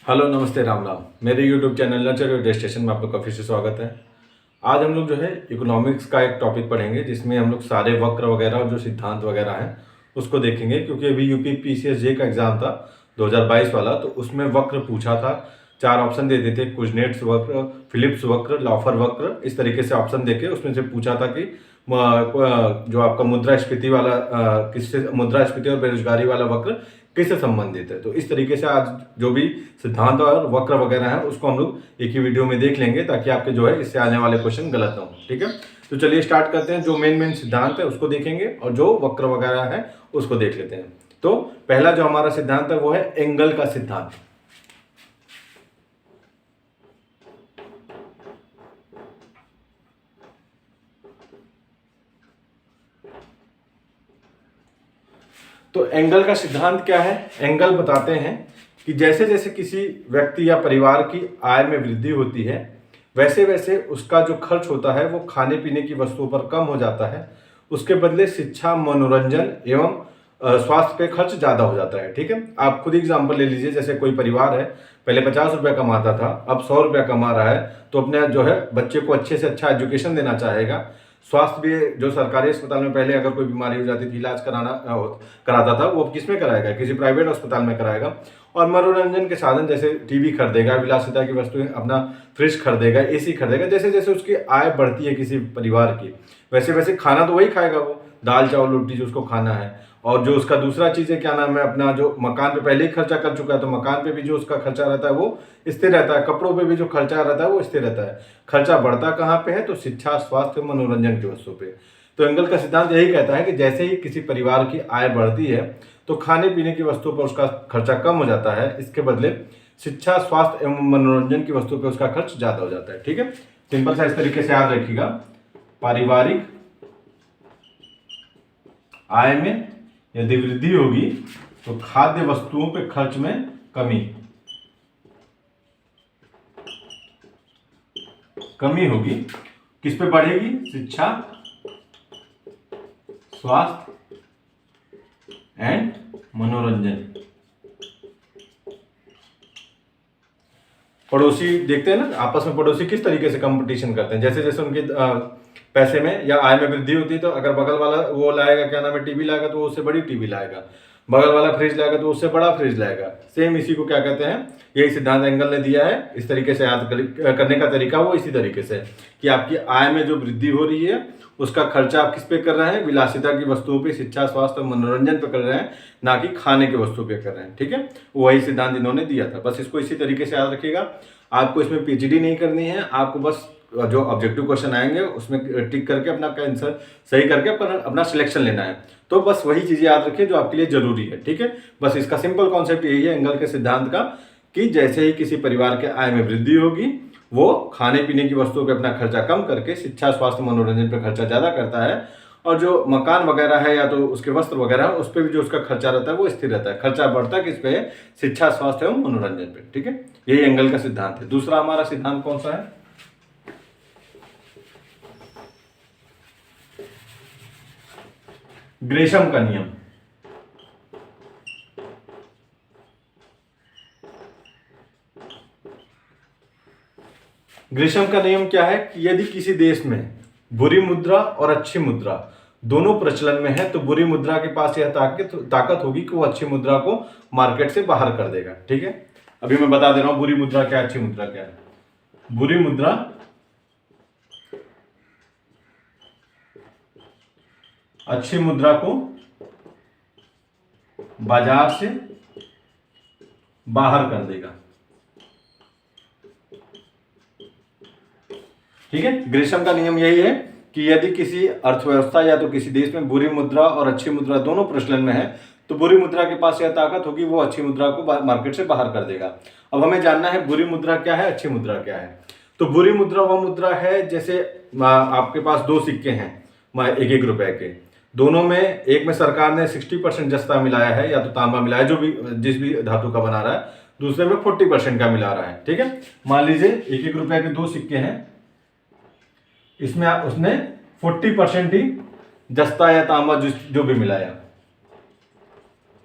Hello नमस्ते राम राम। मेरे YouTube channel लर्चर your destination में आप लोग का फिर से स्वागत है। आज हम लोग जो है इकोनॉमिक्स का एक टॉपिक पढ़ेंगे जिसमें हम लोग सारे वक्र वगैरह और जो सिद्धांत वगैरह हैं उसको देखेंगे, क्योंकि अभी यूपी पीसीएस जे का एग्जाम था 2022 वाला, तो उसमें वक्र पूछा था। 4 ऑप्शन दे देते, कुजनेट्स वक्र, फिलिप्स वक्र, लॉफर वक्र, इस तरीके से ऑप्शन देके उसमें से पूछा था कि जो आपका मुद्रास्फीति वाला किससे, मुद्रास्फीति और बेरोजगारी वाला वक्र किससे संबंधित है। तो इस तरीके से आज जो भी सिद्धांत और वक्र वगैरह है उसको हम लोग एक ही वीडियो में देख लेंगे, ताकि आपके जो है इससे आने वाले क्वेश्चन गलत ना हो। ठीक है, तो चलिए स्टार्ट करते हैं। जो मेन सिद्धांत है उसको देखेंगे और जो वक्र वगैरह है उसको देख लेते हैं। तो पहला जो हमारा सिद्धांत है वो है एंगल का सिद्धांत। तो एंगल का सिद्धांत क्या है? एंगल बताते हैं कि जैसे जैसे किसी व्यक्ति या परिवार की आय में वृद्धि होती है वैसे वैसे उसका जो खर्च होता है वो खाने पीने की वस्तुओं पर कम हो जाता है। उसके बदले शिक्षा, मनोरंजन एवं स्वास्थ्य पे खर्च ज़्यादा हो जाता है। ठीक है, आप खुद एग्जाम्पल ले लीजिए। जैसे कोई परिवार है, पहले 50 रुपये कमाता था, अब 100 रुपया कमा रहा है, तो अपने जो है बच्चे को अच्छे से अच्छा एजुकेशन देना चाहेगा। स्वास्थ्य भी, जो सरकारी अस्पताल में पहले अगर कोई बीमारी हो जाती थी, इलाज कराता था, वो अब किस में कराएगा? किसी प्राइवेट अस्पताल में कराएगा। और मनोरंजन के साधन जैसे टीवी खरीदेगा, विलासिता की वस्तुएं, अपना फ्रिज खरीदेगा, एसी खरीदेगा। जैसे जैसे उसकी आय बढ़ती है किसी परिवार की, वैसे वैसे खाना तो वही खाएगा, वो दाल चावल रोटी जो उसको खाना है। और जो उसका दूसरा चीज़ है, क्या नाम है, अपना जो मकान पे पहले ही खर्चा कर चुका है, तो मकान पे भी जो उसका खर्चा रहता है वो स्थिर रहता है। कपड़ों पे भी जो खर्चा रहता है वो स्थिर रहता है। खर्चा बढ़ता कहाँ पे है? तो शिक्षा, स्वास्थ्य, मनोरंजन की वस्तुओं पे। तो एंगल का सिद्धांत यही कहता है कि जैसे ही किसी परिवार की आय बढ़ती है तो खाने पीने की वस्तुओं पर उसका खर्चा कम हो जाता है, इसके बदले शिक्षा, स्वास्थ्य एवं मनोरंजन की वस्तुओं पर उसका खर्च ज़्यादा हो जाता है। ठीक है, सिंपल सा इस तरीके से याद रखिएगा। पारिवारिक आय में यदि वृद्धि होगी तो खाद्य वस्तुओं पे खर्च में कमी होगी। किस पे बढ़ेगी? शिक्षा, स्वास्थ्य एंड मनोरंजन। पड़ोसी देखते हैं ना, आपस में पड़ोसी किस तरीके से कंपटीशन करते हैं। जैसे जैसे उनके पैसे में या आय में वृद्धि होती है, तो अगर बगल वाला वो लाएगा, क्या नाम है, टीवी लाएगा, तो वो उससे बड़ी टीवी लाएगा। बगल वाला फ्रिज लाएगा तो उससे बड़ा फ्रिज लाएगा। सेम इसी को क्या कहते हैं, यही सिद्धांत एंगल ने दिया है। इस तरीके से याद करने का तरीका वो इसी तरीके से कि आपकी आय में जो वृद्धि हो रही है उसका खर्चा आप किस पे कर रहे हैं? विलासिता की वस्तुओं पे, शिक्षा, स्वास्थ्य और मनोरंजन पे कर रहे हैं, ना कि खाने की वस्तुओं पे कर रहे हैं। ठीक है, वही सिद्धांत इन्होंने दिया था। बस इसको इसी तरीके से याद रखिएगा। आपको इसमें पीएचडी नहीं करनी है, आपको बस जो ऑब्जेक्टिव क्वेश्चन आएंगे उसमें टिक करके अपना आंसर सही करके अपना सिलेक्शन लेना है। तो बस वही चीजें याद रखिए जो आपके लिए जरूरी है। ठीक है, बस इसका सिंपल कॉन्सेप्ट यही है एंगल के सिद्धांत का, कि जैसे ही किसी परिवार के आय में वृद्धि होगी वो खाने पीने की वस्तुओं पे अपना खर्चा कम करके शिक्षा, स्वास्थ्य, मनोरंजन पे खर्चा ज्यादा करता है। और जो मकान वगैरह है या तो उसके वस्त्र वगैरह है उस पर भी जो उसका खर्चा रहता है वो स्थिर रहता है। खर्चा बढ़ता है किस पे? शिक्षा, स्वास्थ्य एवं मनोरंजन पे। ठीक है, यही एंगल का सिद्धांत है। दूसरा हमारा सिद्धांत कौन सा है? ग्रेशम का नियम। ग्रेशम का नियम क्या है कि यदि किसी देश में बुरी मुद्रा और अच्छी मुद्रा दोनों प्रचलन में है तो बुरी मुद्रा के पास यह ताकत होगी कि वो अच्छी मुद्रा को मार्केट से बाहर कर देगा। ठीक है, अभी मैं बता दे रहा हूं बुरी मुद्रा क्या है, अच्छी मुद्रा क्या है। बुरी मुद्रा अच्छी मुद्रा को बाजार से बाहर कर देगा। ठीक है, ग्रेशम का नियम यही है कि यदि किसी अर्थव्यवस्था या तो किसी देश में बुरी मुद्रा और अच्छी मुद्रा दोनों प्रचलन में है तो बुरी मुद्रा के पास यह ताकत होगी वो अच्छी मुद्रा को मार्केट से बाहर कर देगा। अब हमें जानना है बुरी मुद्रा क्या है, अच्छी मुद्रा क्या है। तो बुरी मुद्रा वह मुद्रा है जैसे आपके पास 2 सिक्के हैं 1-1 रुपए के, दोनों में एक में सरकार ने 60% जस्ता मिलाया है या तो तांबा मिलाया, जो भी जिस भी धातु का बना रहा है, दूसरे में 40% का मिला रहा है। ठीक है, मान लीजिए 1-1 रुपए के 2 सिक्के हैं, इसमें उसने 40% ही जस्ता या तांबा जो भी मिलाया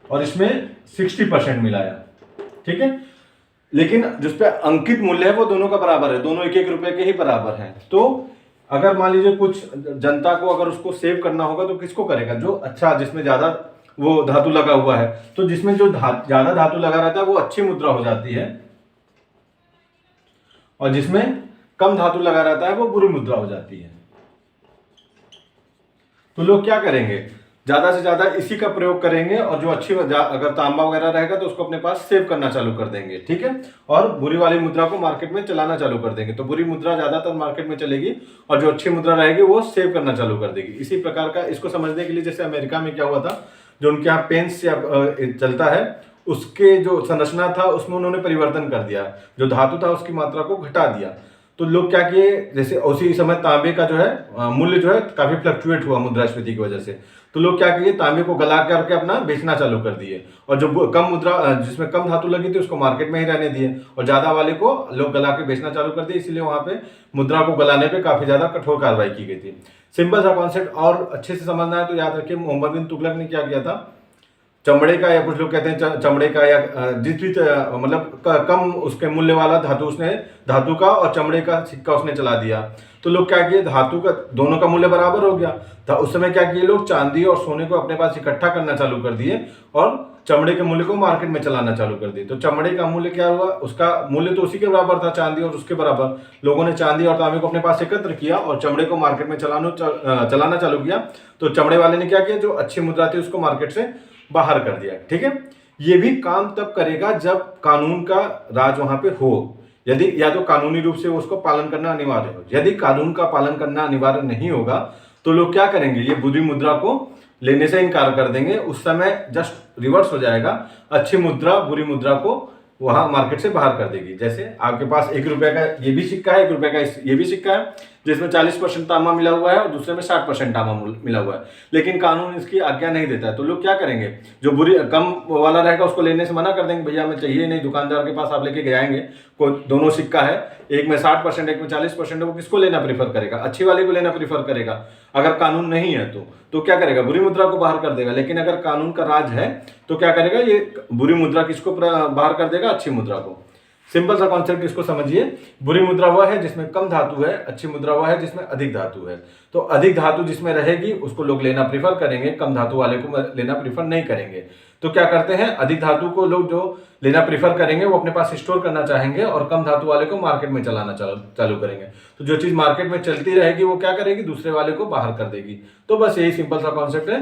और इसमें 60% मिलाया। ठीक है, लेकिन जिस पे अंकित मूल्य है वो दोनों का बराबर है, दोनों 1-1 रुपए के ही बराबर हैं। तो अगर मान लीजिए कुछ जनता को अगर उसको सेव करना होगा तो किसको करेगा, जो अच्छा जिसमें ज्यादा वो धातु लगा हुआ है। तो जिसमें जो ज्यादा धातु लगा रहता है वो अच्छी मुद्रा हो जाती है, और जिसमें कम धातु लगा रहता है वो बुरी मुद्रा हो जाती है। तो लोग क्या करेंगे, ज्यादा से ज्यादा इसी का प्रयोग करेंगे, और जो अच्छी अगर तांबा वगैरह रहेगा तो उसको अपने पास सेव करना चालू कर देंगे, ठीक है। और बुरी वाली मुद्रा को मार्केट में चलाना चालू कर देंगे। तो बुरी मुद्रा ज्यादातर मार्केट में चलेगी और जो अच्छी मुद्रा रहेगी वो सेव करना चालू कर देगी। इसी प्रकार का इसको समझने के लिए, जैसे अमेरिका में क्या हुआ था, जो उनके यहाँ पेंस चलता है उसके जो संरचना था उसमें उन्होंने परिवर्तन कर दिया, जो धातु था उसकी मात्रा को घटा दिया। तो लोग क्या किए, जैसे उसी समय तांबे का जो है मूल्य जो है काफी फ्लक्चुएट हुआ मुद्रास्फीति की वजह से। तो लोग क्या किए, तांबे को गला करके अपना बेचना चालू कर दिए, और जो कम मुद्रा जिसमें कम धातु लगी थी उसको मार्केट में ही रहने दिए, और ज्यादा वाले को लोग गला के बेचना चालू कर दिए। इसलिए वहां पे मुद्रा को गलाने पे काफी ज्यादा कठोर कार्रवाई की गई थी। सिंपल सा कॉन्सेप्ट और अच्छे से समझना है तो याद रखिए, मोहम्मद बिन तुगलक ने क्या किया था, चमड़े का, या कुछ लोग कहते हैं चमड़े का, या जिस भी मतलब कम उसके मूल्य वाला धातु, उसने धातु का और चमड़े का सिक्का उसने चला दिया। तो लोग क्या किए, धातु का दोनों का मूल्य बराबर हो गया था। उस समय क्या किए, लोग चांदी और सोने को अपने पास इकट्ठा करना चालू कर दिए और चमड़े के मूल्य को मार्केट में चलाना चालू कर दिए। तो चमड़े का मूल्य क्या हुआ, उसका मूल्य तो उसी के बराबर था, चांदी और उसके बराबर। लोगों ने चांदी और तांबे को अपने पास एकत्र किया और चमड़े को मार्केट में चलाना चालू किया। तो चमड़े वाले ने क्या किया, जो अच्छी मुद्रा थी उसको मार्केट से बाहर कर दिया, ठीक है। ये भी काम तब करेगा जब कानून का राज वहां पे हो, यदि या तो कानूनी रूप से उसको पालन करना अनिवार्य हो। यदि कानून का पालन करना अनिवार्य नहीं होगा तो लोग क्या करेंगे, ये बुरी मुद्रा को लेने से इनकार कर देंगे। उस समय जस्ट रिवर्स हो जाएगा, अच्छी मुद्रा बुरी मुद्रा को वहां मार्केट से बाहर कर देगी। जैसे आपके पास 1 रुपए का ये भी सिक्का है, 1 रुपए का ये भी सिक्का है, जिसमें 40% तांबा मिला हुआ है और दूसरे में 60% तांबा मिला हुआ है, लेकिन कानून इसकी आज्ञा नहीं देता है। तो लोग क्या करेंगे, जो बुरी कम वाला रहेगा उसको लेने से मना कर देंगे, भैया हमें चाहिए नहीं। दुकानदार के पास आप लेके गए आएंगे, कोई दोनों सिक्का है, एक में 60% एक में 40% है, वो किसको लेना प्रीफर करेगा, अच्छी वाले को लेना प्रीफर करेगा। अगर कानून नहीं है तो क्या करेगा, बुरी मुद्रा को बाहर कर देगा। लेकिन अगर कानून का राज है तो क्या करेगा, ये बुरी मुद्रा किसको बाहर कर देगा, अच्छी मुद्रा को। सिंपल सा कॉन्सेप्ट इसको समझिए, बुरी मुद्रा वह है जिसमें कम धातु है, अच्छी मुद्रा वह है जिसमें अधिक धातु है। तो अधिक धातु जिसमें रहेगी उसको लोग लेना प्रीफर करेंगे, कम धातु वाले को लेना प्रीफर नहीं करेंगे। तो क्या करते हैं, अधिक धातु को लोग जो लेना प्रीफर करेंगे वो अपने पास स्टोर करना चाहेंगे, और कम धातु वाले को मार्केट में चलाना चालू करेंगे। तो जो चीज मार्केट में चलती रहेगी वो क्या करेगी, दूसरे वाले को बाहर कर देगी। तो बस यही सिंपल सा कॉन्सेप्ट है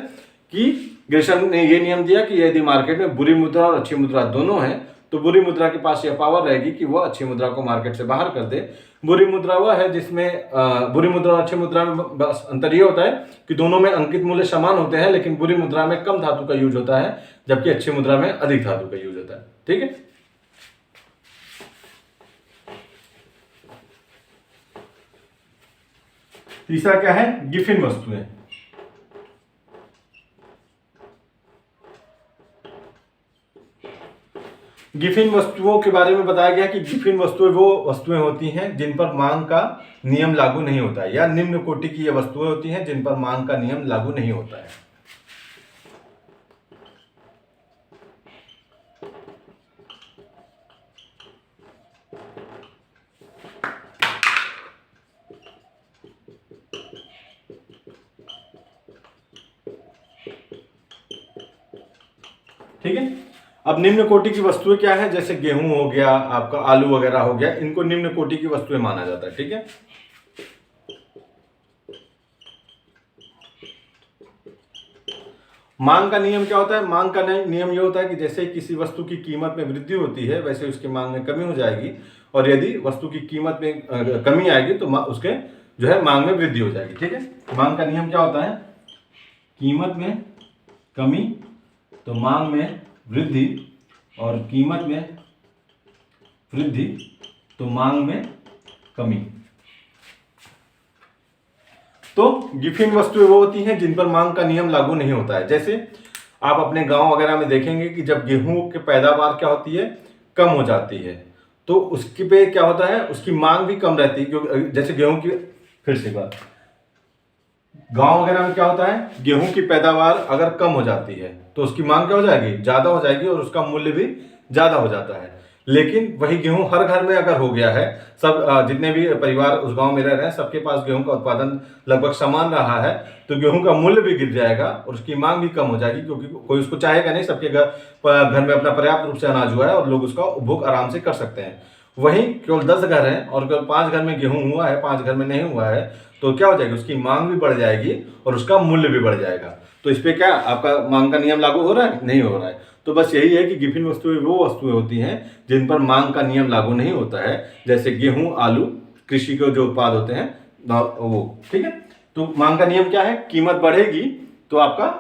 कि ग्रेशम ने ये नियम दिया कि यदि मार्केट में बुरी मुद्रा और अच्छी मुद्रा दोनों है तो बुरी मुद्रा के पास यह पावर रहेगी कि वह अच्छी मुद्रा को मार्केट से बाहर कर दे। बुरी मुद्रा वह है जिसमें बुरी मुद्रा और अच्छी मुद्रा में बस अंतर ये होता है कि दोनों में अंकित मूल्य समान होते हैं, लेकिन बुरी मुद्रा में कम धातु का यूज होता है जबकि अच्छी मुद्रा में अधिक धातु का यूज होता है, ठीक है। तीसरा क्या है, गिफिन वस्तुएं। गिफिन वस्तुओं के बारे में बताया गया कि गिफिन वस्तुएं वो वस्तुएं होती हैं जिन पर मांग का नियम लागू नहीं होता है, या निम्न कोटि की ये वस्तुएं होती हैं जिन पर मांग का नियम लागू नहीं होता है। ठीक है। अब निम्न कोटि की वस्तुएं क्या है, जैसे गेहूं हो गया, आपका आलू वगैरह हो गया, इनको निम्न कोटि की वस्तुएं माना जाता है, ठीक है। मांग का नियम क्या होता है, मांग का नियम ये होता है कि जैसे किसी वस्तु की कीमत में वृद्धि होती है वैसे उसकी मांग में कमी हो जाएगी, और यदि वस्तु की कीमत में कमी आएगी तो उसके जो है मांग में वृद्धि हो जाएगी, ठीक है। मांग का नियम क्या होता है, कीमत में कमी तो मांग में वृद्धि, और कीमत में वृद्धि तो मांग में कमी। तो गिफिन वस्तुएं वो होती हैं जिन पर मांग का नियम लागू नहीं होता है। जैसे आप अपने गांव वगैरह में देखेंगे कि जब गेहूं की पैदावार क्या होती है, कम हो जाती है, तो उसकी पे क्या होता है, उसकी मांग भी कम रहती है। क्योंकि जैसे गेहूं की, फिर से बात, गांव वगैरह में क्या होता है, गेहूं की पैदावार अगर कम हो जाती है तो उसकी मांग क्या हो जाएगी, ज्यादा हो जाएगी, और उसका मूल्य भी ज्यादा हो जाता है। लेकिन वही गेहूं हर घर में अगर हो गया है, सब जितने भी परिवार उस गांव में रह रहे हैं सबके पास गेहूं का उत्पादन लगभग समान रहा है, तो गेहूं का मूल्य भी गिर जाएगा और उसकी मांग भी कम हो जाएगी, क्योंकि कोई उसको चाहेगा नहीं, सबके घर में अपना पर्याप्त रूप से अनाज हुआ है और लोग उसका उपभोग आराम से कर सकते हैं। वहीं केवल 10 घर हैं और केवल 5 घर में गेहूं हुआ है, 5 घर में नहीं हुआ है, तो क्या हो जाएगी, उसकी मांग भी बढ़ जाएगी और उसका मूल्य भी बढ़ जाएगा। तो इस पे क्या आपका मांग का नियम लागू हो रहा है? नहीं हो रहा है। तो बस यही है कि गिफिन वस्तुएं वो वस्तुएं होती हैं जिन पर मांग का नियम लागू नहीं होता है, जैसे गेहूं, आलू, कृषि के जो उत्पाद होते हैं वो। ठीक है, तो मांग का नियम क्या है? कीमत बढ़ेगी तो आपका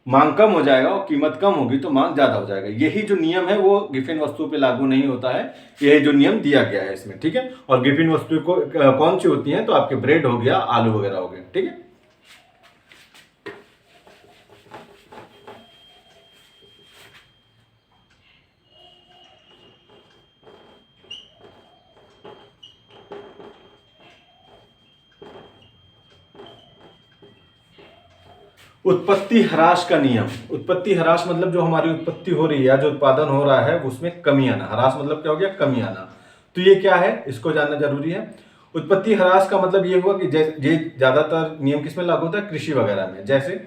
मांग कम हो जाएगा और कीमत कम होगी तो मांग ज्यादा हो जाएगा। यही जो नियम है वो गिफिन वस्तु पे लागू नहीं होता है, यही जो नियम दिया गया है इसमें। ठीक है, और गिफिन वस्तु को कौन सी होती है? तो आपके ब्रेड हो गया, आलू वगैरह हो गए। ठीक है, उत्पत्ति ह्रास का नियम। उत्पत्ति ह्रास मतलब जो हमारी उत्पत्ति हो रही है, जो उत्पादन हो रहा है उसमें कमी आना। ह्रास मतलब क्या हो गया? कमी आना। तो ये क्या है, इसको जानना जरूरी है। उत्पत्ति ह्रास का मतलब ये हुआ कि ये ज्यादातर नियम किसमें लागू होता है? कृषि वगैरह में। जैसे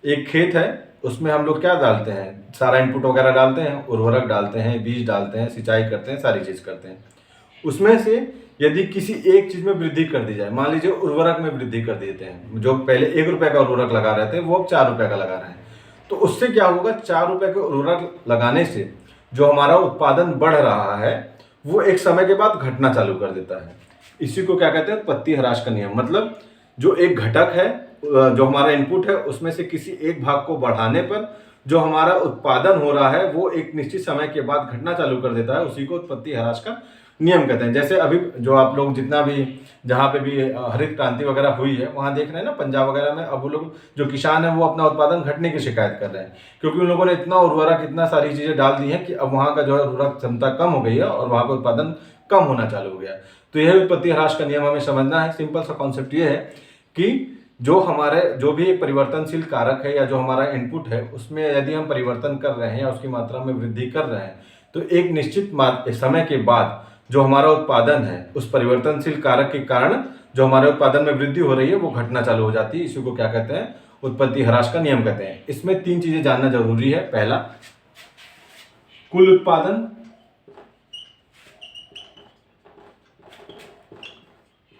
एक खेत है, उसमें हम लोग क्या डालते हैं? सारा इनपुट वगैरह डालते हैं, उर्वरक डालते हैं, बीज डालते हैं, सिंचाई करते हैं, सारी चीज करते हैं। उसमें से यदि किसी एक चीज में वृद्धि कर दी जाए, मान लीजिए उर्वरक में वृद्धि कर देते हैं, जो पहले 1 रुपए का उर्वरक लगा रहे थे वो अब 4 रुपए का लगा रहे हैं, तो उससे क्या होगा? 4 रुपए के उर्वरक लगाने से जो हमारा उत्पादन बढ़ रहा है वो एक समय के बाद घटना चालू कर देता है। इसी को क्या कहते हैं? उत्पत्ति ह्रास का नियम। मतलब जो एक घटक है, जो हमारा इनपुट है, उसमें से किसी एक भाग को बढ़ाने पर जो हमारा उत्पादन हो रहा है वो एक निश्चित समय के बाद घटना चालू कर देता है, उसी को उत्पत्ति ह्रास का नियम कहते हैं। जैसे अभी जो आप लोग जितना भी जहाँ पे भी हरित क्रांति वगैरह हुई है वहाँ देख रहे हैं ना, पंजाब वगैरह में अब वो लोग जो किसान है वो अपना उत्पादन घटने की शिकायत कर रहे हैं, क्योंकि उन लोगों ने इतना उर्वरक, इतना सारी चीजें डाल दी हैं कि अब वहाँ का जो है उर्वरक क्षमता कम हो गई है और वहाँ का उत्पादन कम होना चालू हो गया है। तो यह उत्पत्ति ह्रास का नियम हमें समझना है। सिंपल सा कॉन्सेप्ट ये है कि जो हमारे जो भी एक परिवर्तनशील कारक है या जो हमारा इनपुट है उसमें यदि हम परिवर्तन कर रहे हैं या उसकी मात्रा में वृद्धि कर रहे हैं, तो एक निश्चित समय के बाद जो हमारा उत्पादन है उस परिवर्तनशील कारक के कारण जो हमारे उत्पादन में वृद्धि हो रही है वो घटना चालू हो जाती है। इसी को क्या कहते हैं? उत्पत्ति ह्रास का नियम कहते हैं। इसमें 3 चीजें जानना जरूरी है। पहला, कुल उत्पादन,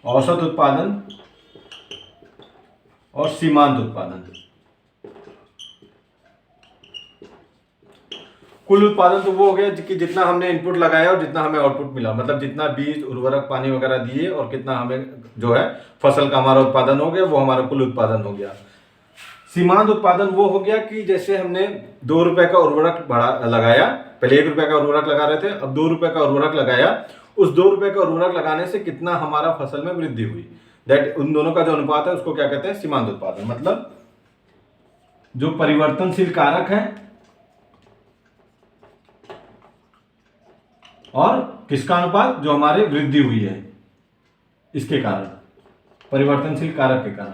औसत उत्पादन और सीमांत उत्पादन। कुल उत्पादन तो वो हो गया कि जितना हमने इनपुट लगाया और जितना हमें आउटपुट मिला, मतलब जितना बीज, उर्वरक, पानी वगैरह दिए और कितना हमें जो है फसल का हमारा उत्पादन हो गया, वो हमारा कुल उत्पादन हो गया। सीमांत उत्पादन वो हो गया कि जैसे हमने 2 रुपए का उर्वरक लगाया, पहले 1 रुपए का उर्वरक लगा रहे थे, अब 2 रुपए का उर्वरक लगाया, उस 2 रुपए का उर्वरक लगाने से कितना हमारा फसल में वृद्धि हुई, दैट उन दोनों का जो अनुपात है उसको क्या कहते हैं? सीमांत उत्पादन। मतलब जो परिवर्तनशील कारक है और किसका अनुपात? जो हमारे वृद्धि हुई है इसके कारण, परिवर्तनशील कारक के कारण,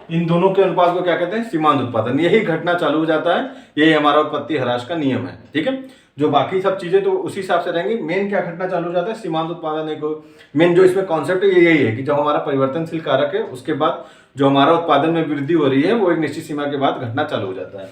इन दोनों के अनुपात को क्या कहते हैं? सीमांत उत्पादन। यही घटना चालू हो जाता है, यही हमारा उत्पत्ति ह्रास का नियम है। ठीक है, जो बाकी सब चीजें तो उसी हिसाब से रहेंगी, मेन क्या घटना चालू हो जाता है? सीमांत उत्पादन। एक मेन जो इसमें कॉन्सेप्ट है यही है कि जब हमारा परिवर्तनशील कारक है उसके बाद जो हमारा उत्पादन में वृद्धि हो रही है वो एक निश्चित सीमा के बाद घटना चालू हो जाता है।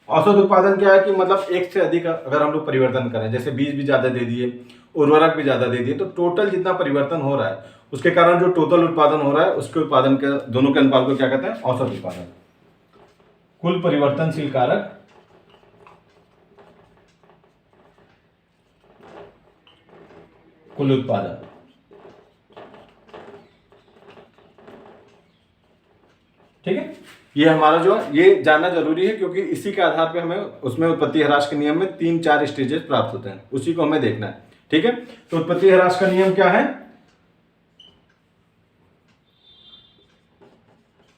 औसत उत्पादन क्या है कि मतलब एक से अधिक अगर हम लोग परिवर्तन करें, जैसे बीज भी ज्यादा दे दिए, उर्वरक भी ज्यादा दे दिए, तो टोटल जितना परिवर्तन हो रहा है उसके कारण जो टोटल उत्पादन हो रहा है उसके उत्पादन के दोनों के अनुपात को क्या कहते हैं? औसत उत्पादन। कुल परिवर्तनशील कारक कुल उत्पादन। ठीक है, ये हमारा जो है ये जानना जरूरी है, क्योंकि इसी के आधार पे हमें उसमें उत्पत्ति ह्रास के नियम में 3-4 स्टेजेस प्राप्त होते हैं, उसी को हमें देखना है। ठीक है, तो उत्पत्ति ह्रास का नियम क्या है?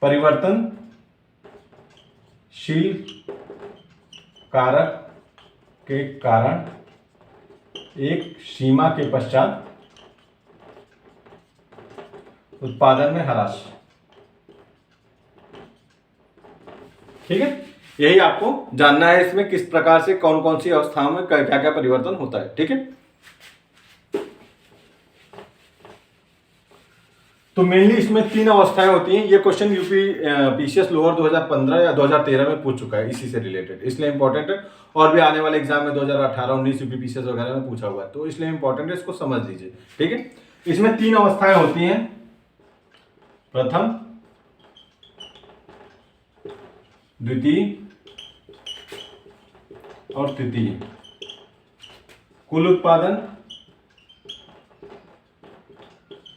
परिवर्तनशील कारक के कारण एक सीमा के पश्चात उत्पादन में ह्रास। ठीक है, यही आपको जानना है इसमें किस प्रकार से कौन कौन सी अवस्थाओं में क्या क्या परिवर्तन होता है। ठीक है, तो मेनली इसमें 3 अवस्थाएं होती हैं। ये क्वेश्चन यूपी पीसीएस लोअर 2015 या 2013 में पूछ चुका है इसी से रिलेटेड, इसलिए इंपॉर्टेंट है। और भी आने वाले एग्जाम में 2018, 19 यूपी पीसीएस वगैरह में पूछा हुआ है, तो इसलिए इंपॉर्टेंट है, इसको समझ लीजिए। ठीक है, इसमें 3 अवस्थाएं होती हैं, प्रथम, द्वितीय और तृतीय। कुल उत्पादन,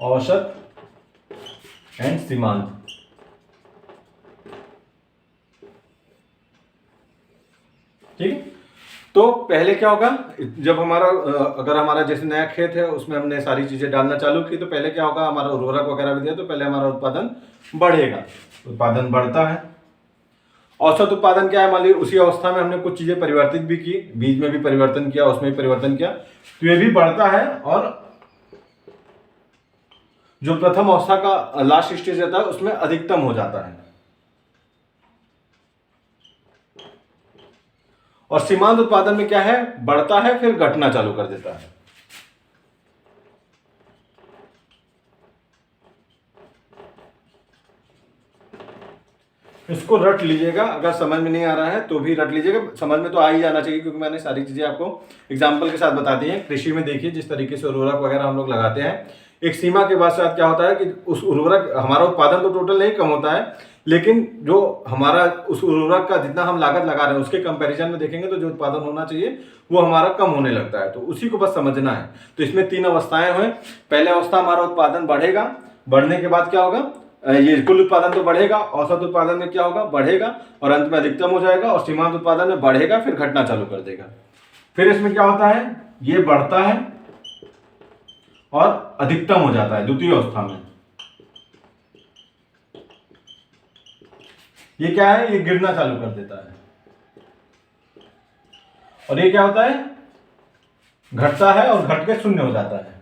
औसत एंड सीमांत। ठीक है, तो पहले क्या होगा, जब हमारा अगर हमारा जैसे नया खेत है उसमें हमने सारी चीजें डालना चालू की, तो पहले क्या होगा, हमारा उर्वरक वगैरह भी दिया तो पहले हमारा उत्पादन बढ़ेगा, उत्पादन बढ़ता है। औसत उत्पादन क्या है, मान लीजिए उसी अवस्था में हमने कुछ चीजें परिवर्तित भी की, बीज में भी परिवर्तन किया, उसमें भी परिवर्तन किया, तो ये भी बढ़ता है। और जो प्रथम अवस्था का लास्ट स्टेज रहता है उसमें अधिकतम हो जाता है। और सीमांत उत्पादन में क्या है, बढ़ता है फिर घटना चालू कर देता है। इसको रट लीजिएगा, अगर समझ में नहीं आ रहा है तो भी रट लीजिएगा, समझ में तो आ ही जाना चाहिए क्योंकि मैंने सारी चीजें आपको एग्जाम्पल के साथ बता दी हैं। कृषि में देखिए जिस तरीके से उर्वरक वगैरह हम लोग लगाते हैं, एक सीमा के बाद साथ क्या होता है कि उस उर्वरक, हमारा उत्पादन तो टोटल नहीं कम होता है, लेकिन जो हमारा उस उर्वरक का जितना हम लागत लगा रहे हैं उसके कंपैरिजन में देखेंगे तो जो उत्पादन होना चाहिए वो हमारा कम होने लगता है। तो उसी को बस समझना है। तो इसमें 3 अवस्थाएं हैं। पहले अवस्था हमारा उत्पादन बढ़ेगा, बढ़ने के बाद क्या होगा, ये कुल उत्पादन तो बढ़ेगा, औसत उत्पादन में क्या होगा, बढ़ेगा, और अंत में अधिकतम हो जाएगा, और सीमांत उत्पादन में बढ़ेगा फिर घटना चालू कर देगा। फिर इसमें क्या होता है, ये बढ़ता है और अधिकतम हो जाता है द्वितीय अवस्था में। ये क्या है, ये गिरना चालू कर देता है। और ये क्या होता है, घटता है और घट के शून्य हो जाता है।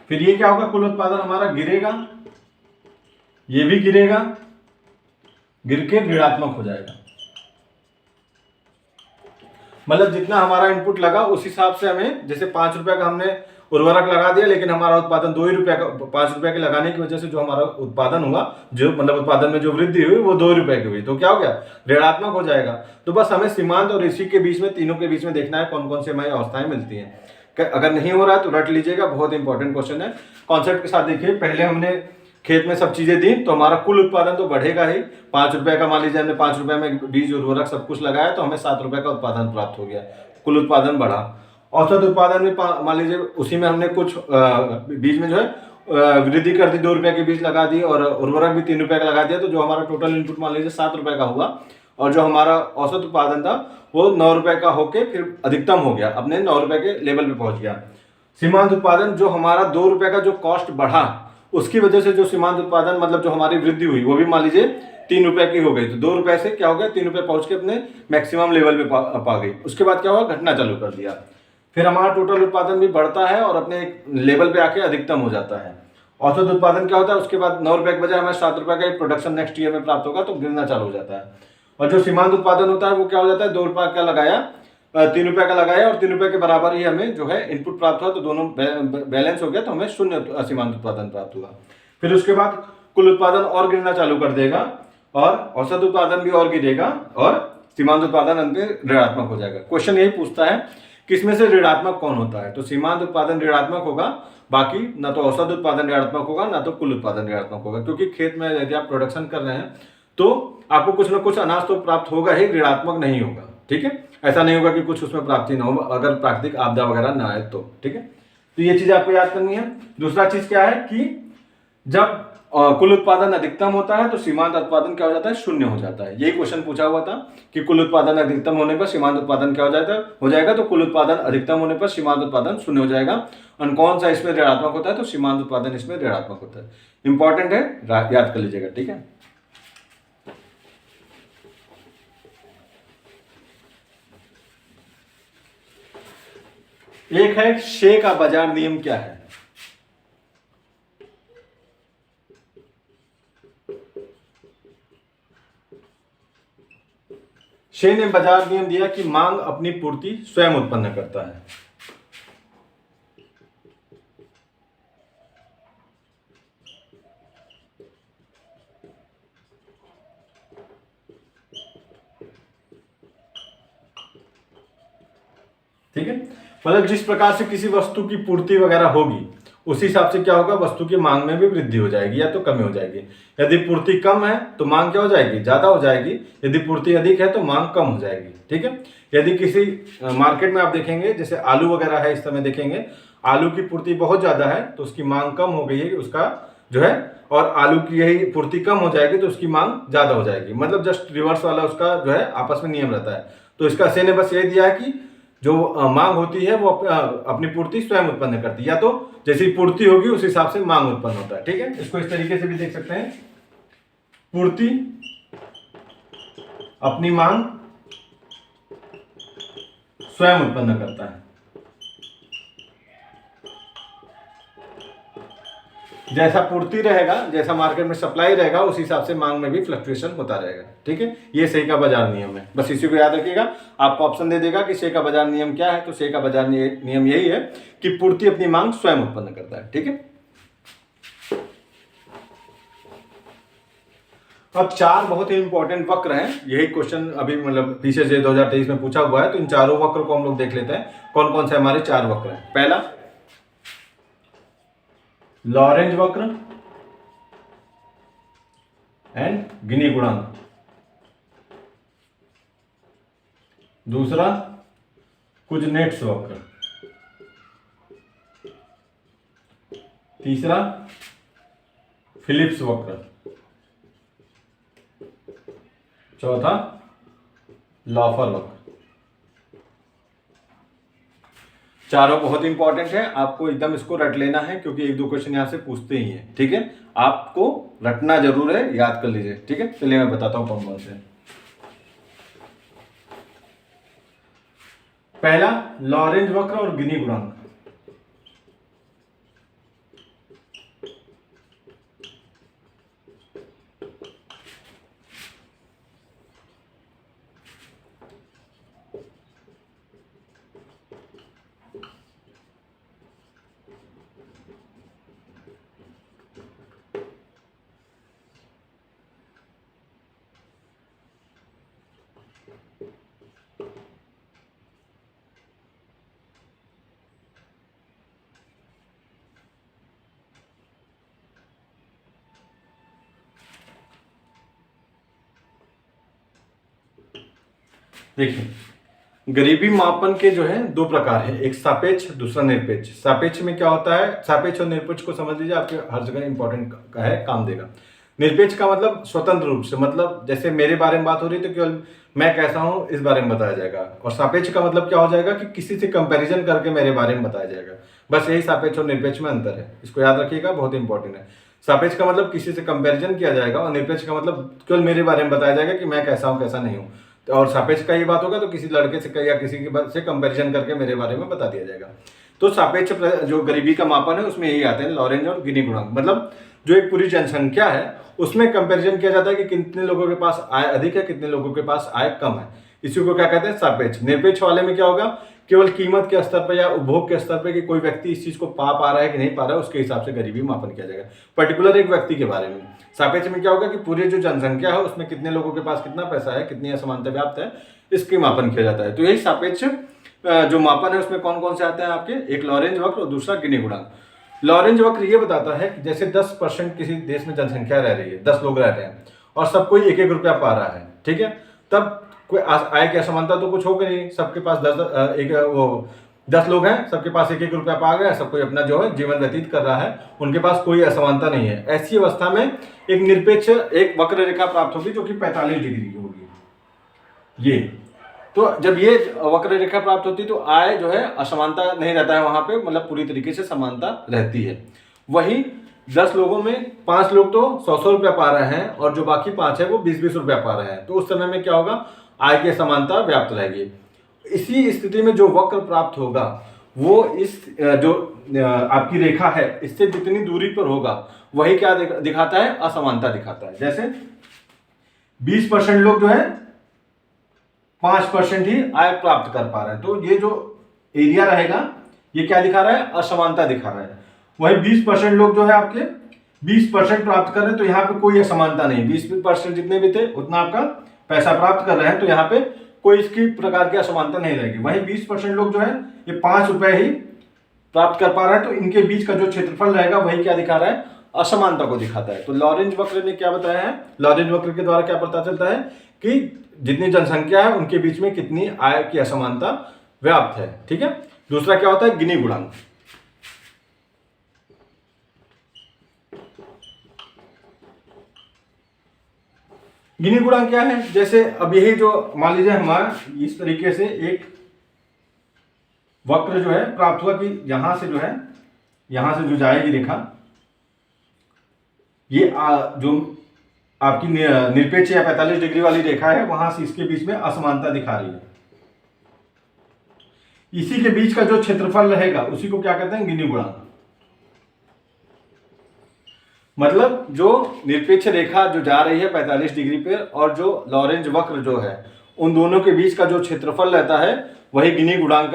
फिर ये क्या होगा, कुल उत्पादन हमारा गिरेगा, ये भी गिरेगा, गिर के ऋणात्मक हो जाएगा। मतलब जितना हमारा इनपुट लगा उस हिसाब से हमें, जैसे 5 रुपए का हमने उर्वरक लगा दिया लेकिन हमारा उत्पादन 2 ही रुपए का, 5 रुपए के लगाने की वजह से जो हमारा उत्पादन हुआ, जो मतलब उत्पादन में जो वृद्धि हुई वो 2 रुपए की हुई, तो क्या हो गया, ऋणात्मक हो जाएगा। तो बस हमें सीमांत और इसी के बीच में, तीनों के बीच में देखना है कौन कौन से हमारी अवस्थाएं मिलती हैं। अगर नहीं हो रहा है तो रट लीजिएगा, बहुत इंपॉर्टेंट क्वेश्चन है। कॉन्सेप्ट के साथ देखिए, पहले हमने खेत में सब चीजें दी तो हमारा कुल उत्पादन तो बढ़ेगा ही। 5 रुपए का मान लीजिए हमने 5 रुपए में बीज उर्वरक सब कुछ लगाया तो हमें 7 रुपए का उत्पादन प्राप्त हो गया, कुल उत्पादन बढ़ा। औसत उत्पादन में मान लीजिए उसी में हमने कुछ बीज में जो है वृद्धि कर दी, 2 रुपए के बीज लगा दी, और उर्वरक भी 3 रुपए का लगा दिया, तो जो हमारा टोटल इनपुट मान लीजिए 7 रुपए का हुआ, और जो हमारा औसत उत्पादन था वो 9 रुपए का होके फिर अधिकतम हो गया, अपने 9 रुपए के लेवल पे पहुंच गया। सीमांत उत्पादन, जो हमारा 2 रुपए का जो कॉस्ट बढ़ा उसकी वजह से जो सीमांत उत्पादन मतलब जो हमारी वृद्धि हुई वो भी मान लीजिए 3 रुपए की हो गई, तो 2 रुपए से क्या हो गया, 3 रुपए पहुंच के अपने मैक्सिमम लेवल पे पा गई। उसके बाद क्या हुआ, घटना चालू कर दिया, फिर हमारा टोटल उत्पादन भी बढ़ता है और अपने एक लेवल पे आके अधिकतम हो जाता है। औसत उत्पादन क्या होता है, उसके बाद 9 रुपए के बजाय हमें 7 रुपए का एक प्रोडक्शन नेक्स्ट ईयर में प्राप्त होगा, तो गिरना चालू हो जाता है। और जो सीमांत उत्पादन होता है वो क्या हो जाता है, 2 रुपए का लगाया, 3 रुपए का लगाया और 3 रुपए के बराबर ही हमें जो है इनपुट प्राप्त हुआ, तो दोनों बैलेंस हो गया, तो हमें शून्य सीमांत उत्पादन प्राप्त हुआ। फिर उसके बाद कुल उत्पादन और गिरना चालू कर देगा, और औसत उत्पादन भी और गिरेगा, और सीमांत उत्पादन अंत में ऋणात्मक हो जाएगा। क्वेश्चन यही पूछता है किसमें से ऋणात्मक कौन होता है, तो सीमांत उत्पादन ऋणात्मक होगा, बाकी ना तो औसत उत्पादन ऋणात्मक होगा ना तो कुल उत्पादन ऋणात्मक होगा, क्योंकि खेत में यदि आप प्रोडक्शन कर रहे हैं तो आपको कुछ ना कुछ अनाज तो प्राप्त होगा ही, ऋणात्मक नहीं होगा। ठीक है, ऐसा नहीं होगा कि कुछ उसमें प्राप्ति ना हो अगर प्राकृतिक आपदा वगैरह ना आए तो। ठीक है, तो ये चीज आपको याद करनी है। दूसरा चीज क्या है कि जब कुल उत्पादन अधिकतम होता है तो सीमांत उत्पादन क्या हो जाता है, शून्य हो जाता है। यही क्वेश्चन पूछा हुआ था कि कुल उत्पादन अधिकतम होने पर सीमांत उत्पादन क्या हो जाएगा, तो कुल उत्पादन अधिकतम होने पर सीमांत उत्पादन शून्य हो जाएगा। और कौन सा इसमें ऋणात्मक होता है, तो सीमांत उत्पादन इसमें ऋणात्मक होता है। इंपॉर्टेंट है, याद कर लीजिएगा। ठीक है, एक है शे का बाजार नियम क्या है। शे ने बाजार नियम दिया कि मांग अपनी पूर्ति स्वयं उत्पन्न करता है। ठीक है, मतलब जिस प्रकार से किसी वस्तु की पूर्ति वगैरह होगी उसी हिसाब से क्या होगा, वस्तु की मांग में भी वृद्धि हो जाएगी या तो कमी हो जाएगी। यदि पूर्ति कम है तो मांग क्या हो जाएगी, ज्यादा हो जाएगी। यदि पूर्ति अधिक है तो मांग कम हो जाएगी। ठीक है, यदि किसी मार्केट में आप देखेंगे जैसे आलू वगैरह है, इस समय देखेंगे आलू की पूर्ति बहुत ज्यादा है तो उसकी मांग कम हो गई है उसका जो है, और आलू की यही पूर्ति कम हो जाएगी तो उसकी मांग ज्यादा हो जाएगी। मतलब जस्ट रिवर्स वाला उसका जो है आपस में नियम रहता है। तो इसका से ने बस यही दिया है कि जो मांग होती है वो अपनी पूर्ति स्वयं उत्पन्न करती है, या तो जैसी पूर्ति होगी उस हिसाब से मांग उत्पन्न होता है। ठीक है, इसको इस तरीके से भी देख सकते हैं, पूर्ति अपनी मांग स्वयं उत्पन्न करता है। जैसा पूर्ति रहेगा, जैसा मार्केट में सप्लाई रहेगा उस हिसाब से मांग में भी फ्लक्चुएशन होता रहेगा। ठीक है, ये से का बाजार नियम है। बस इसी को याद रखिएगा। आपको ऑप्शन दे देगा कि से का बाजार नियम क्या है, तो से का बाजार नियम यही है कि पूर्ति अपनी मांग स्वयं उत्पन्न करता है। ठीक है, अब चार बहुत ही इंपॉर्टेंट वक्र हैं। यही क्वेश्चन अभी मतलब पीछे से 2023 में पूछा हुआ है, तो इन चारों वक्र को हम लोग देख लेते हैं कौन कौन से हमारे चार वक्र हैं। पहला लॉरेंज वक्र एंड गिनी गुणांक, दूसरा कुजनेट्स वक्र, तीसरा फिलिप्स वक्र, चौथा लॉफर वक्र। चारों बहुत इंपॉर्टेंट है, आपको एकदम इसको रट लेना है क्योंकि एक दो क्वेश्चन यहां से पूछते ही हैं। ठीक है, आपको रटना जरूर है, याद कर लीजिए। ठीक है, चलिए मैं बताता हूं कौन कौन से। पहला लॉरेंज वक्र और गिनी गुणांक। देखिए, गरीबी मापन के जो है दो प्रकार है, एक सापेक्ष दूसरा निरपेक्ष। सापेक्ष में क्या होता है, सापेक्ष और निरपेक्ष को समझ लीजिए, आपके हर जगह इंपॉर्टेंट का है, काम देगा। निरपेक्ष का मतलब स्वतंत्र रूप से, मतलब जैसे मेरे बारे में बात हो रही है तो केवल मैं कैसा हूं इस बारे में बताया जाएगा। और सापेक्ष का मतलब क्या हो जाएगा कि किसी से कंपैरिजन करके मेरे बारे में बताया जाएगा। बस यही सापेक्ष और निरपेक्ष में अंतर है, इसको याद रखिएगा, बहुत इंपॉर्टेंट है। सापेक्ष का मतलब किसी से कंपैरिजन किया जाएगा और निरपेक्ष का मतलब केवल मेरे बारे में बताया जाएगा कि मैं कैसा हूं कैसा नहीं हूं। और सापेक्ष का ये बात होगा तो किसी लड़के से या किसी के से कंपैरिजन करके मेरे बारे में बता दिया जाएगा। तो सापेक्ष जो गरीबी का मापन है उसमें यही आते हैं लॉरेंज और गिनी गुणांक। मतलब जो एक पूरी जनसंख्या है उसमें कंपैरिजन किया जाता है कि कितने लोगों के पास आय अधिक है, कितने लोगों के पास आय कम है। इसी को क्या कहते हैं, सापेक्ष। निरपेक्ष वाले में क्या होगा, केवल कीमत के स्तर पर या उपभोग के स्तर पर कि कोई व्यक्ति इस चीज को पा रहा है कि नहीं पा रहा है, उसके हिसाब से गरीबी मापन किया जाएगा, पर्टिकुलर एक व्यक्ति के बारे में। सापेक्ष में क्या होगा कि पूरी जो जनसंख्या है उसमें कितने लोगों के पास कितना पैसा है, कितनी असमानता व्याप्त है, इसके मापन किया जाता है। तो यही सापेक्ष जो मापन है उसमें कौन कौन से आते हैं आपके, एक लॉरेंज वक्र और दूसरा गिनी गुणांक। लॉरेंज वक्र ये बताता है कि जैसे 10% किसी देश में जनसंख्या रह रही है, 10 लोग रह रहे हैं और सब कोई 1-1 रुपया पा रहा है, ठीक है, तब कोई आय की असमानता तो कुछ होगा नहीं। सबके पास 10 लोग हैं, सबके पास 1-1 रुपया पा गया, सब कोई अपना जो है जीवन व्यतीत कर रहा है, उनके पास कोई असमानता नहीं है। ऐसी अवस्था में एक निरपेक्ष एक वक्र रेखा प्राप्त होगी जो कि 45 डिग्री की होगी। ये तो जब ये वक्र रेखा प्राप्त होती है तो आय जो है असमानता नहीं रहता है वहां पे, मतलब पूरी तरीके से समानता रहती है। वही 10 लोगों में 5 लोग तो 100-100 रुपया पा रहे हैं और जो बाकी 5 है वो 20-20 रुपया पा रहे हैं, तो उस समय में क्या होगा, आय की समानता व्याप्त रहेगी। इसी स्थिति में जो वक्र प्राप्त होगा वो इस जो आपकी रेखा है इससे जितनी दूरी पर होगा वही क्या दिखाता है, असमानता दिखाता है। जैसे 20% लोग जो है 5% ही आय प्राप्त कर पा रहे हैं। तो ये जो एरिया रहेगा ये क्या दिखा रहा है, असमानता दिखा रहा है। वही 20% लोग जो है आपके 20% प्राप्त कर रहे हैं, तो यहाँ पे कोई असमानता नहीं, 20% जितने भी थे उतना आपका पैसा प्राप्त कर रहे हैं, तो यहाँ पे कोई इसकी प्रकार की असमानता नहीं रहेगी। वही 20% लोग जो है ये 5 रुपए ही प्राप्त कर पा रहा है, तो इनके बीच का जो क्षेत्रफल रहेगा वही क्या दिखा रहा है, असमानता को दिखाता है। तो लॉरेंज वक्र ने क्या बताया है, लॉरेंज वक्र के द्वारा क्या पता चलता है कि जितनी जनसंख्या है उनके बीच में कितनी आय की असमानता व्याप्त है। ठीक है। दूसरा क्या होता है, गिनी गुणांक। गिनी गुणांक क्या है, जैसे अब यही जो मान लीजिए हमारा इस तरीके से एक वक्र जो है प्राप्त हुआ कि यहां से जो है, यहां से जो जाएगी रेखा, ये जो आपकी निरपेक्ष या 45 डिग्री वाली रेखा है, वहां से इसके बीच में असमानता दिखा रही है। इसी के बीच का जो क्षेत्रफल रहेगा उसी को क्या कहते हैं, गिनी गुणांक। मतलब जो निरपेक्ष रेखा जो जा रही है 45 डिग्री पे और जो लॉरेंज वक्र जो है, उन दोनों के बीच का जो क्षेत्रफल रहता है वही गिनी गुणांक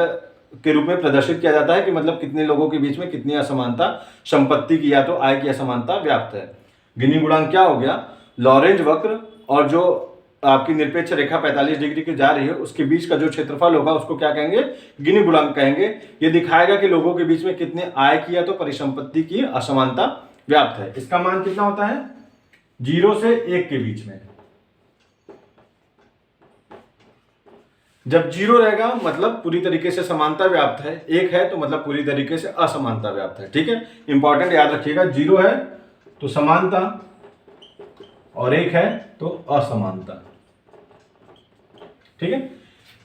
के रूप में प्रदर्शित किया जाता है कि मतलब कितने लोगों के बीच में कितनी असमानता, संपत्ति की या तो आय की असमानता व्याप्त है। गिनी गुणांक क्या हो गया, लॉरेंज वक्र और जो आपकी निरपेक्ष रेखा 45 डिग्री की जा रही है उसके बीच का जो क्षेत्रफल होगा उसको क्या कहेंगे, गिनी गुणांक कहेंगे। ये दिखाएगा कि लोगों के बीच में कितने आय की या तो परिसंपत्ति की असमानता व्याप्त है। इसका मान कितना होता है, 0 से 1 के बीच में। जब 0 रहेगा मतलब पूरी तरीके से समानता व्याप्त है, 1 है तो मतलब पूरी तरीके से असमानता व्याप्त है। ठीक है, इंपॉर्टेंट याद रखिएगा, 0 है तो समानता और 1 है तो असमानता। ठीक है,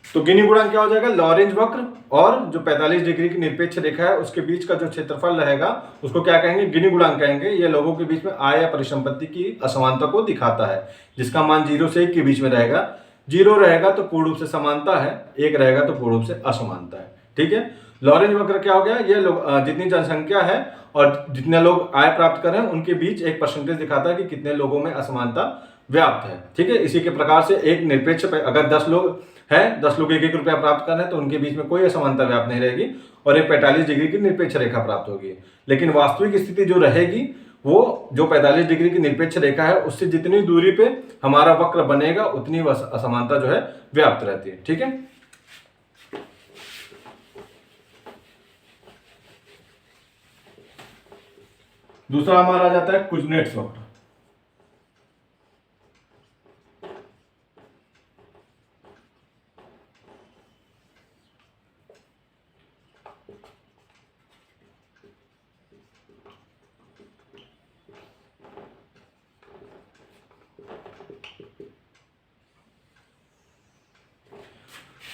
तो गिनी गुणांक क्या हो जाएगा, लॉरेंज वक्र और जो 45 डिग्री की निरपेक्ष रेखा है उसके बीच का जो क्षेत्रफल रहेगा उसको क्या कहेंगे, गिनी गुणांक कहेंगे। ये लोगों के बीच में आय या परिसंपत्ति की असमानता को दिखाता है, जिसका मान 0 से 1 के बीच में रहेगा। 0 रहेगा तो पूर्ण रूप से समानता है, 1 रहेगा तो पूर्ण रूप से असमानता है। ठीक है, लॉरेंज वक्र क्या हो गया, ये लोग जितनी जनसंख्या है और जितने लोग आय प्राप्त कर रहे हैं उनके बीच एक परसेंटेज दिखाता है कि कितने लोगों में असमानता व्याप्त है। ठीक है, इसी के प्रकार से एक निरपेक्ष अगर 10 लोग हैं, 10 लोग 1-1 रुपया प्राप्त कर रहे हैं तो उनके बीच में कोई असमानता व्याप्त नहीं रहेगी और एक 45 डिग्री की निरपेक्ष रेखा प्राप्त होगी। लेकिन वास्तविक स्थिति जो रहेगी वो जो 45 डिग्री की निरपेक्ष रेखा है उससे जितनी दूरी पे हमारा वक्र बनेगा उतनी असमानता जो है व्याप्त रहती है। ठीक है, दूसरा हमारा आ जाता है कुजनेट्स वक्र।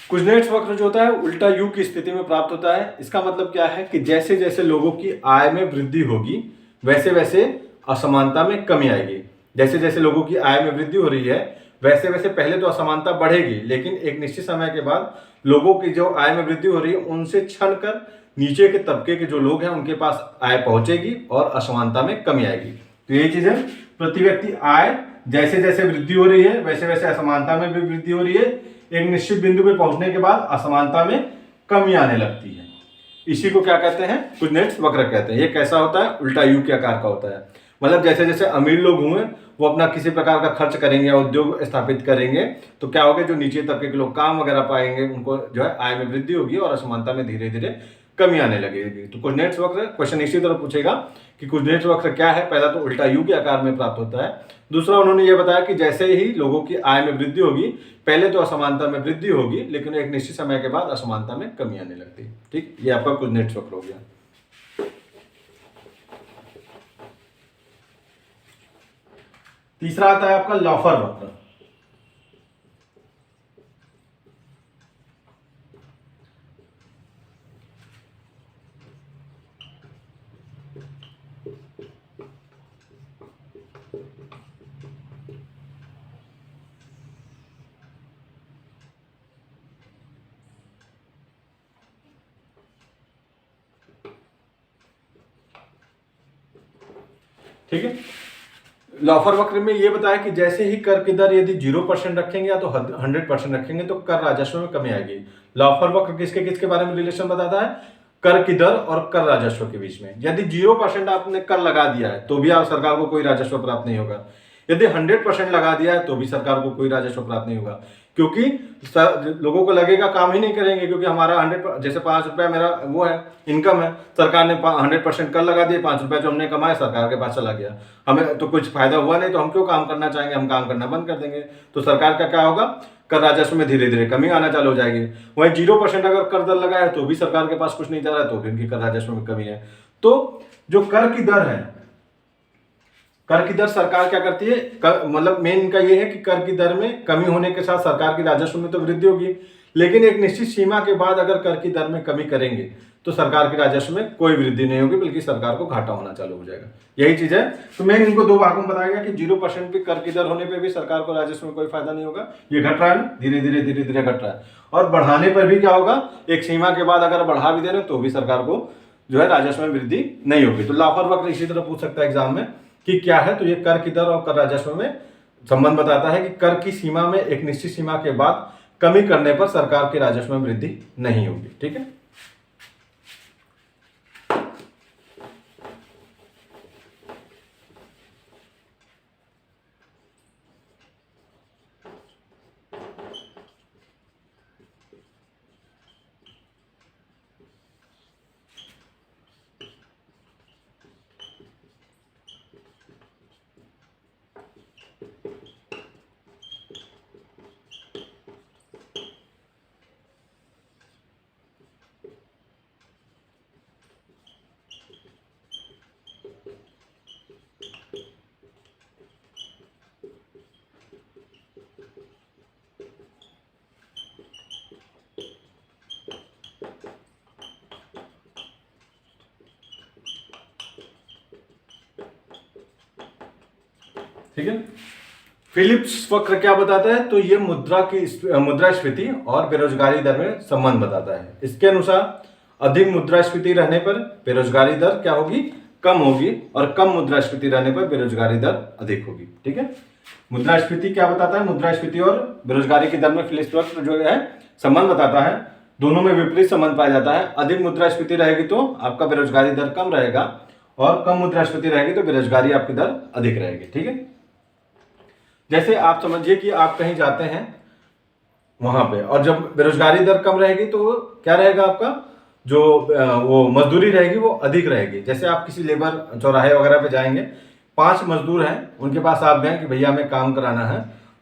कुजनेट्स वक्र जो होता है उल्टा यू की स्थिति में प्राप्त होता है। इसका मतलब क्या है कि जैसे जैसे लोगों की आय में वृद्धि होगी वैसे वैसे असमानता में कमी आएगी। जैसे जैसे लोगों की आय में वृद्धि हो रही है वैसे वैसे पहले तो असमानता बढ़ेगी, लेकिन एक निश्चित समय के बाद लोगों की जो आय में वृद्धि हो रही है उनसे छन कर नीचे के तबके के जो लोग हैं उनके पास आय पहुंचेगी और असमानता में कमी आएगी। तो यही चीज है, प्रति व्यक्ति आय जैसे जैसे वृद्धि हो रही है वैसे वैसे असमानता में भी वृद्धि हो रही है। एक निश्चित बिंदु पे पहुंचने के बाद असमानता में कमी आने लगती है। इसी को क्या कहते हैं, कुजनेट्स वक्र कहते हैं। ये कैसा होता है, उल्टा यू के आकार का होता है। मतलब जैसे जैसे अमीर लोग हुए वो अपना किसी प्रकार का खर्च करेंगे या उद्योग स्थापित करेंगे तो क्या होगा, जो नीचे तबके के लोग काम वगैरह पाएंगे उनको जो है आय में वृद्धि होगी और असमानता में धीरे धीरे कमी आने लगेगी। तो कुजनेट्स वक्र क्वेश्चन इसी तरह पूछेगा कि कुजनेट्स वक्र क्या है। पहला तो उल्टा यू के आकार में प्राप्त होता है। दूसरा उन्होंने ये बताया कि जैसे ही लोगों की आय में वृद्धि होगी पहले तो असमानता में वृद्धि होगी लेकिन एक निश्चित समय के बाद असमानता में कमी आने लगती है। ठीक, ये आपका कुजनेट्स वक्र हो गया। तीसरा आता है आपका लॉफर वक्र। ठीक है, लॉफर वक्र में ये बताया कि जैसे ही कर की दर यदि 0% रखेंगे या तो 100% रखेंगे तो कर राजस्व में कमी आएगी। लॉफर वक्र किसके किसके बारे में रिलेशन बताता है? कर की दर और कर राजस्व के बीच में। यदि 0% आपने कर लगा दिया है तो भी आप सरकार को कोई राजस्व प्राप्त नहीं होगा, यदि 100% लगा दिया है तो भी सरकार को कोई राजस्व प्राप्त नहीं होगा, क्योंकि लोगों को लगेगा काम ही नहीं करेंगे, क्योंकि हमारा 100 जैसे 5 रुपया मेरा वो है इनकम है, सरकार ने 100% कर लगा दिए, 5 रुपया जो हमने कमाया सरकार के पास चला गया, हमें तो कुछ फायदा हुआ नहीं, तो हम क्यों काम करना चाहेंगे, हम काम करना बंद कर देंगे। तो सरकार का क्या होगा? कर राजस्व में धीरे धीरे कमी आना चालू हो जाएगी। वहीं 0% अगर कर दर लगाया तो भी सरकार के पास कुछ नहीं जा रहा है, तो भी उनकी कर राजस्व में कमी है। तो जो कर की दर है, कर की दर सरकार क्या करती है, मतलब मेन इनका ये है कि कर की दर में कमी होने के साथ सरकार के राजस्व में तो वृद्धि होगी, लेकिन एक निश्चित सीमा के बाद अगर कर की दर में कमी करेंगे तो सरकार के राजस्व में कोई वृद्धि नहीं होगी, बल्कि सरकार को घाटा होना चालू हो जाएगा। यही चीज है। तो मेन इनको दो भागों में बताया गया कि 0% भी कर की दर होने पर भी सरकार को राजस्व में कोई फायदा नहीं होगा, ये घट रहा है ना, धीरे धीरे घट रहा है। और बढ़ाने पर भी क्या होगा, एक सीमा के बाद अगर बढ़ा भी दे रहे तो भी सरकार को जो है राजस्व में वृद्धि नहीं होगी। तो लॉफर वक्र इसी तरह पूछ सकता है एग्जाम में कि क्या है, तो ये कर की दर और कर राजस्व में संबंध बताता है कि कर की सीमा में एक निश्चित सीमा के बाद कमी करने पर सरकार के राजस्व में वृद्धि नहीं होगी। ठीक है। ठीक है। फिलिप्स वक्र क्या बताता है, तो ये मुद्रास्फीति और बेरोजगारी दर में संबंध बताता है। इसके अनुसार अधिक मुद्रास्फीति रहने पर बेरोजगारी दर क्या होगी, कम होगी, और कम मुद्रास्फीति रहने पर बेरोजगारी दर अधिक होगी। ठीक है। मुद्रास्फीति क्या बताता है, मुद्रास्फीति और बेरोजगारी की दर में फिलिप्स वक्र जो है संबंध बताता है। दोनों में विपरीत संबंध पाया जाता है। अधिक मुद्रास्फीति रहेगी तो आपका बेरोजगारी दर कम रहेगा, और कम मुद्रास्फीति रहेगी तो बेरोजगारी आपकी दर अधिक रहेगी। ठीक है। जैसे आप समझिए कि आप कहीं जाते हैं वहां पे, और जब बेरोजगारी दर कम रहेगी तो क्या रहेगा, आपका जो वो मजदूरी रहेगी वो अधिक रहेगी। जैसे आप किसी लेबर चौराहे वगैरह पे जाएंगे, 5 मजदूर हैं, उनके पास आप गए कि भैया हमें काम कराना है,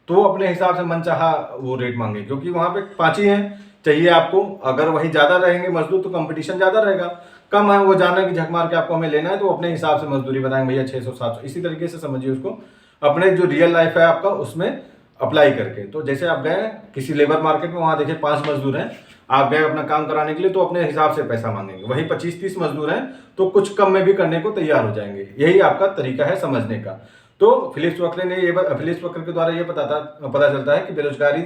तो वो अपने हिसाब से मनचाहा वो रेट मांगे, क्योंकि वहां पे 5 ही हैं चाहिए आपको। अगर वही ज्यादा रहेंगे मजदूर तो कंपटीशन ज्यादा रहेगा, कम है वो जाना कि झक मार के आपको हमें लेना है, तो अपने हिसाब से मजदूरी बताएंगे भैया 600-700। इसी तरीके से समझिए उसको, अपने जो रियल लाइफ है आपका उसमें अप्लाई करके। तो जैसे आप गए किसी लेबर मार्केट में, वहां देखिए 5 मजदूर हैं, आप गए अपना काम कराने के लिए, तो अपने हिसाब से पैसा मांगेंगे। वही 25-30 मजदूर हैं तो कुछ कम में भी करने को तैयार हो जाएंगे। यही आपका तरीका है समझने का। तो फिलिप्स वक्र के द्वारा ये पता चलता है कि बेरोजगारी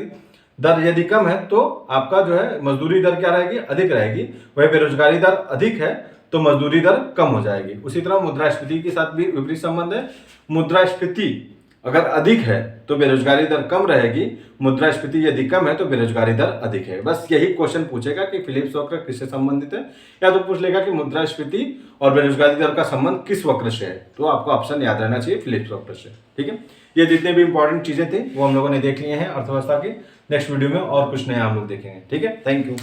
दर यदि कम है तो आपका जो है मजदूरी दर क्या रहेगी, अधिक रहेगी। वही बेरोजगारी दर अधिक है तो मजदूरी दर कम हो जाएगी। उसी तरह मुद्रास्फीति के साथ भी विपरीत संबंध है। मुद्रास्फीति अगर अधिक है तो बेरोजगारी दर कम रहेगी, मुद्रास्फीति यदि कम है तो बेरोजगारी दर अधिक है। बस यही क्वेश्चन पूछेगा कि फिलिप्स वक्र किससे संबंधित है, या तो पूछ लेगा कि मुद्रास्फीति और बेरोजगारी दर का संबंध किस वक्र से है। तो आपको ऑप्शन याद रहना चाहिए फिलिप्स वक्र से। ठीक है। ये जितने भी इंपॉर्टेंट चीजें थी वो हम लोगों ने देख लिए हैं अर्थव्यवस्था की। नेक्स्ट वीडियो में और कुछ नया हम लोग देखेंगे। ठीक है। Thank you.